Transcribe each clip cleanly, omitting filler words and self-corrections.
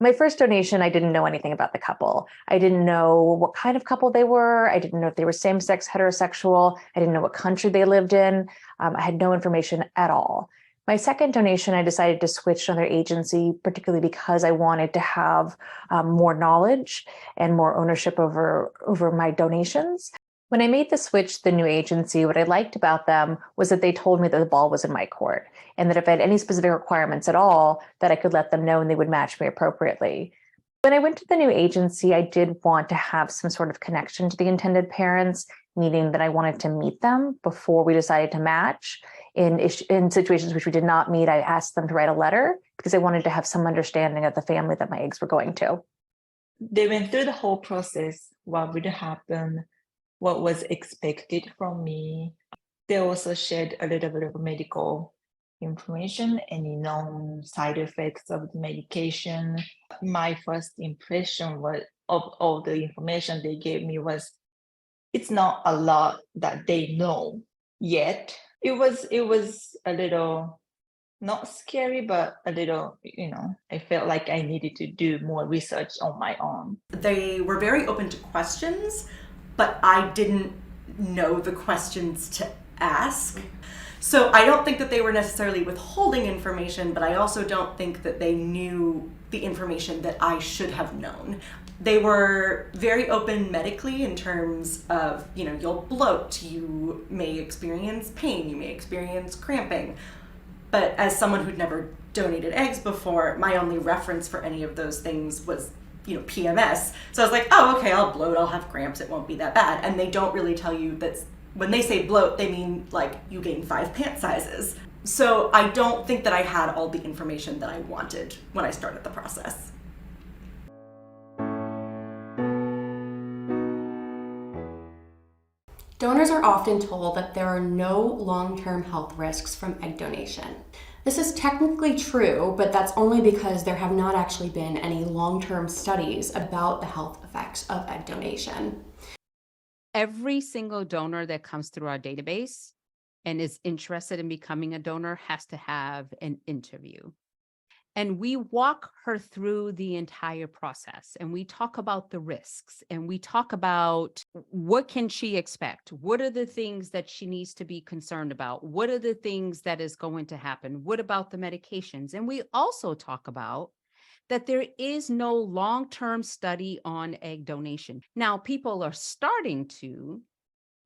My first donation, I didn't know anything about the couple. I didn't know what kind of couple they were. I didn't know if they were same-sex, heterosexual. I didn't know what country they lived in. I had no information at all. My second donation, I decided to switch to another agency, particularly because I wanted to have more knowledge and more ownership over my donations. When I made the switch to the new agency, what I liked about them was that they told me that the ball was in my court, and that if I had any specific requirements at all, that I could let them know and they would match me appropriately. When I went to the new agency, I did want to have some sort of connection to the intended parents, meaning that I wanted to meet them before we decided to match. In situations which we did not meet, I asked them to write a letter because I wanted to have some understanding of the family that my eggs were going to. They went through the whole process, what would happen, what was expected from me. They also shared a little bit of medical information, any known side effects of the medication. My first impression of all the information they gave me was, it's not a lot that they know yet. It was a little, not scary, but a little, I felt like I needed to do more research on my own. They were very open to questions, but I didn't know the questions to ask. So I don't think that they were necessarily withholding information, but I also don't think that they knew the information that I should have known. They were very open medically in terms of, you'll bloat, you may experience pain, you may experience cramping. But as someone who'd never donated eggs before, my only reference for any of those things was PMS. So I was like, oh, okay, I'll bloat, I'll have cramps, it won't be that bad. And they don't really tell you that when they say bloat, they mean like you gain 5 pant sizes. So I don't think that I had all the information that I wanted when I started the process. Donors are often told that there are no long-term health risks from egg donation. This is technically true, but that's only because there have not actually been any long-term studies about the health effects of egg donation. Every single donor that comes through our database and is interested in becoming a donor has to have an interview. And we walk her through the entire process, and we talk about the risks, and we talk about what can she expect? What are the things that she needs to be concerned about? What are the things that is going to happen? What about the medications? And we also talk about that there is no long-term study on egg donation. Now, people are starting to,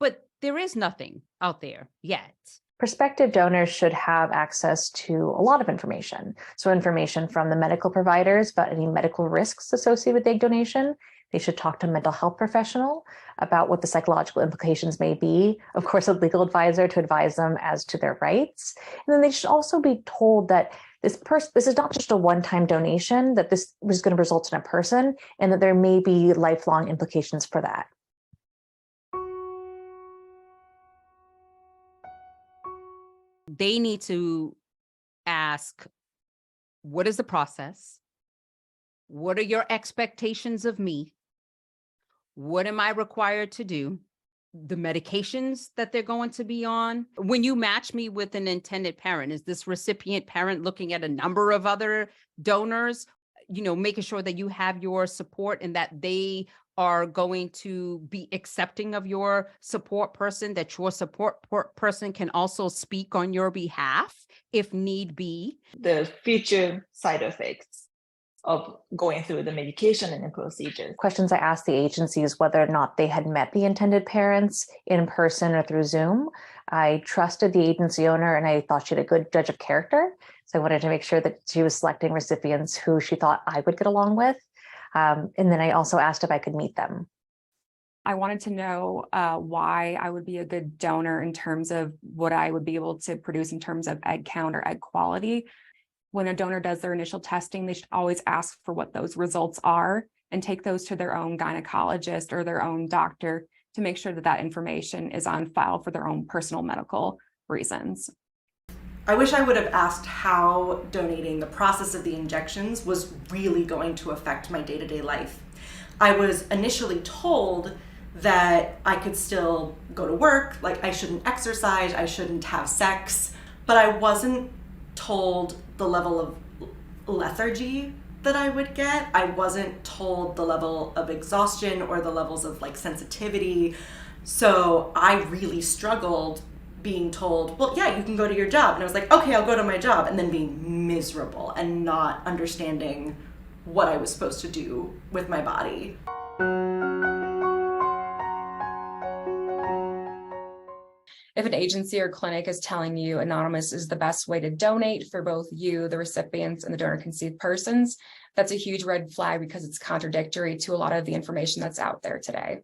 but there is nothing out there yet. Prospective donors should have access to a lot of information. So information from the medical providers about any medical risks associated with egg donation. They should talk to a mental health professional about what the psychological implications may be. Of course, a legal advisor to advise them as to their rights. And then they should also be told that this is not just a one-time donation, that this was going to result in a person, and that there may be lifelong implications for that. They need to ask, what is the process? What are your expectations of me? What am I required to do? The medications that they're going to be on. When you match me with an intended parent, is this recipient parent looking at a number of other donors? Making sure that you have your support and that they are going to be accepting of your support person, that your support person can also speak on your behalf if need be. The future side effects of going through the medication and the procedures. Questions I asked the agency is whether or not they had met the intended parents in person or through Zoom. I trusted the agency owner and I thought she had a good judge of character. So I wanted to make sure that she was selecting recipients who she thought I would get along with. And then I also asked if I could meet them. I wanted to know why I would be a good donor in terms of what I would be able to produce in terms of egg count or egg quality. When a donor does their initial testing, they should always ask for what those results are and take those to their own gynecologist or their own doctor to make sure that that information is on file for their own personal medical reasons. I wish I would have asked how donating, the process of the injections, was really going to affect my day-to-day life. I was initially told that I could still go to work, like I shouldn't exercise, I shouldn't have sex, but I wasn't told the level of lethargy that I would get. I wasn't told the level of exhaustion or the levels of like sensitivity. So I really struggled being told, well, yeah, you can go to your job. And I was like, okay, I'll go to my job. And then being miserable and not understanding what I was supposed to do with my body. If an agency or clinic is telling you anonymous is the best way to donate for both you, the recipients, and the donor conceived persons, that's a huge red flag because it's contradictory to a lot of the information that's out there today.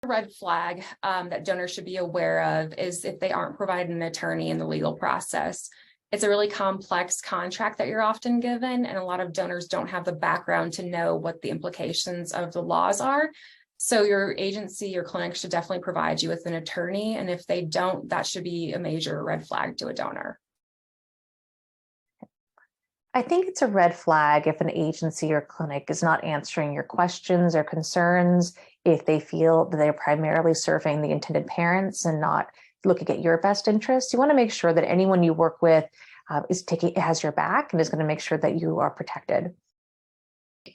A red flag that donors should be aware of is if they aren't provided an attorney in the legal process. It's a really complex contract that you're often given, and a lot of donors don't have the background to know what the implications of the laws are. So your agency, your clinic should definitely provide you with an attorney. And if they don't, that should be a major red flag to a donor. I think it's a red flag if an agency or clinic is not answering your questions or concerns, if they feel that they're primarily serving the intended parents and not looking at your best interests. You want to make sure that anyone you work with has your back and is going to make sure that you are protected.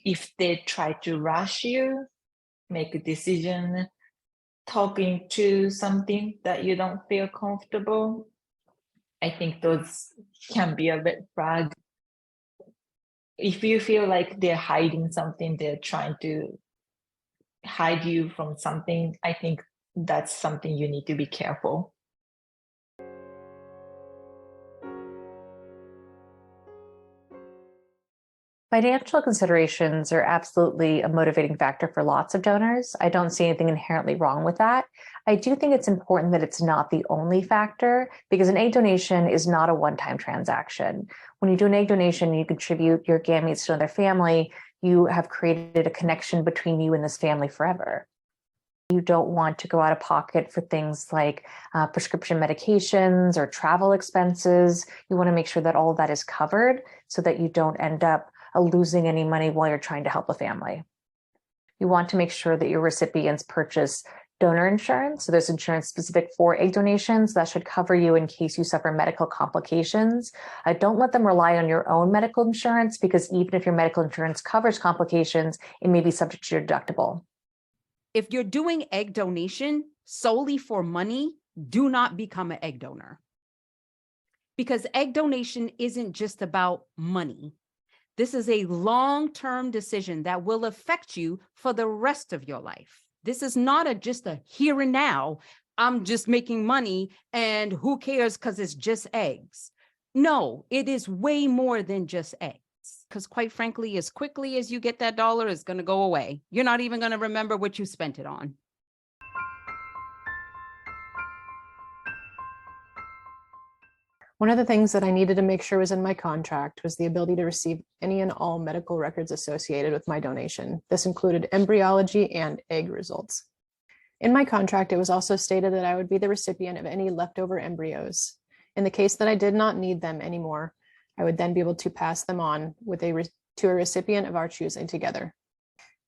If they try to rush you, make a decision, talking to something that you don't feel comfortable, I think those can be a red flag. If you feel like they're hiding something, they're trying to hide you from something, I think that's something you need to be careful. Financial considerations are absolutely a motivating factor for lots of donors. I don't see anything inherently wrong with that. I do think it's important that it's not the only factor, because an egg donation is not a one-time transaction. When you do an egg donation, you contribute your gametes to another family, you have created a connection between you and this family forever. You don't want to go out of pocket for things like prescription medications or travel expenses. You want to make sure that all of that is covered so that you don't end up losing any money while you're trying to help a family. You want to make sure that your recipients purchase donor insurance. So there's insurance specific for egg donations that should cover you in case you suffer medical complications. Don't let them rely on your own medical insurance, because even if your medical insurance covers complications, it may be subject to your deductible. If you're doing egg donation solely for money, do not become an egg donor. Because egg donation isn't just about money. This is a long-term decision that will affect you for the rest of your life. This is not just a here and now, I'm just making money and who cares because it's just eggs. No, it is way more than just eggs. Because quite frankly, as quickly as you get that dollar, it's going to go away. You're not even going to remember what you spent it on. One of the things that I needed to make sure was in my contract was the ability to receive any and all medical records associated with my donation. This included embryology and egg results. In my contract, it was also stated that I would be the recipient of any leftover embryos. In the case that I did not need them anymore, I would then be able to pass them on to a recipient of our choosing together.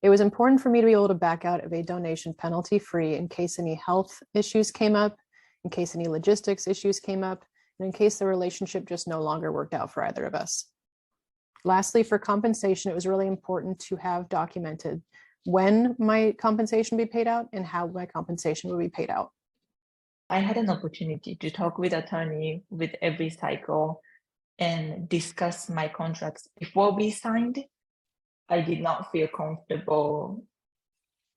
It was important for me to be able to back out of a donation penalty-free in case any health issues came up, in case any logistics issues came up, and in case the relationship just no longer worked out for either of us. Lastly, for compensation, it was really important to have documented when my compensation would be paid out and how my compensation would be paid out. I had an opportunity to talk with attorney with every cycle and discuss my contracts before we signed. I did not feel comfortable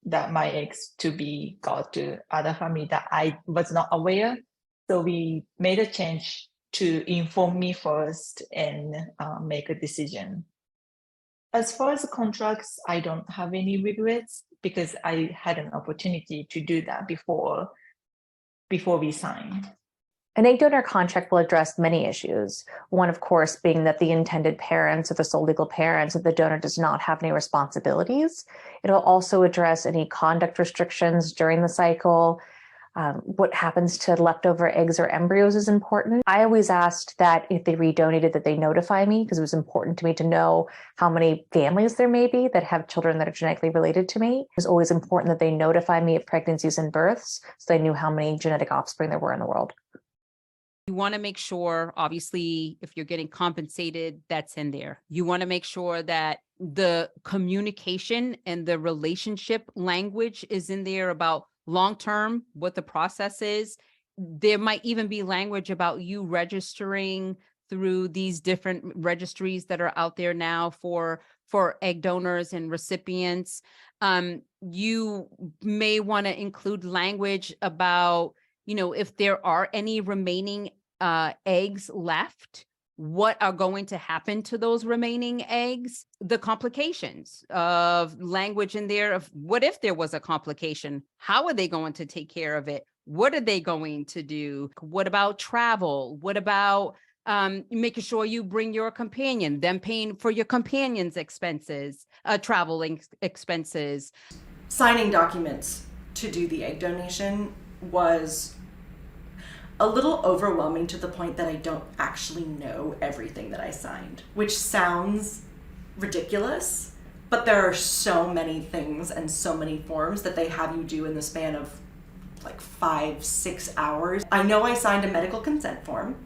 that my eggs to be got to other family that I was not aware. So we made a change to inform me first and make a decision. As far as the contracts, I don't have any regrets because I had an opportunity to do that before we signed. An egg donor contract will address many issues. One, of course, being that the intended parents or the sole legal parents of the donor does not have any responsibilities. It'll also address any conduct restrictions during the cycle. What happens to leftover eggs or embryos is important. I always asked that if they redonated that they notify me, because it was important to me to know how many families there may be that have children that are genetically related to me. It was always important that they notify me of pregnancies and births so they knew how many genetic offspring there were in the world. You want to make sure, obviously, if you're getting compensated, that's in there. You want to make sure that the communication and the relationship language is in there about long-term, what the process is. There might even be language about you registering through these different registries that are out there now for egg donors and recipients. You may want to include language about, if there are any remaining eggs left, what are going to happen to those remaining eggs, the complications of language in there of what if there was a complication, how are they going to take care of it? What are they going to do? What about travel? What about making sure you bring your companion, them paying for your companion's expenses, traveling expenses. Signing documents to do the egg donation was a little overwhelming to the point that I don't actually know everything that I signed, which sounds ridiculous, but there are so many things and so many forms that they have you do in the span of like 5-6 hours. I know I signed a medical consent form.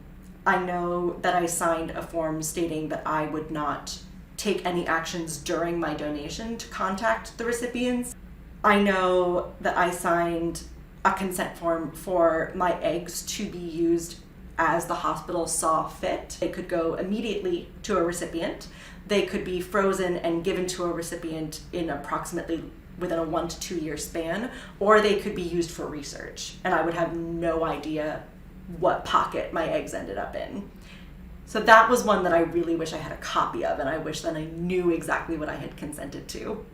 I know that I signed a form stating that I would not take any actions during my donation to contact the recipients. I know that I signed a consent form for my eggs to be used as the hospital saw fit. They could go immediately to a recipient. They could be frozen and given to a recipient in approximately within a 1 to 2 year span, or they could be used for research. And I would have no idea what pocket my eggs ended up in. So that was one that I really wish I had a copy of, and I wish that I knew exactly what I had consented to.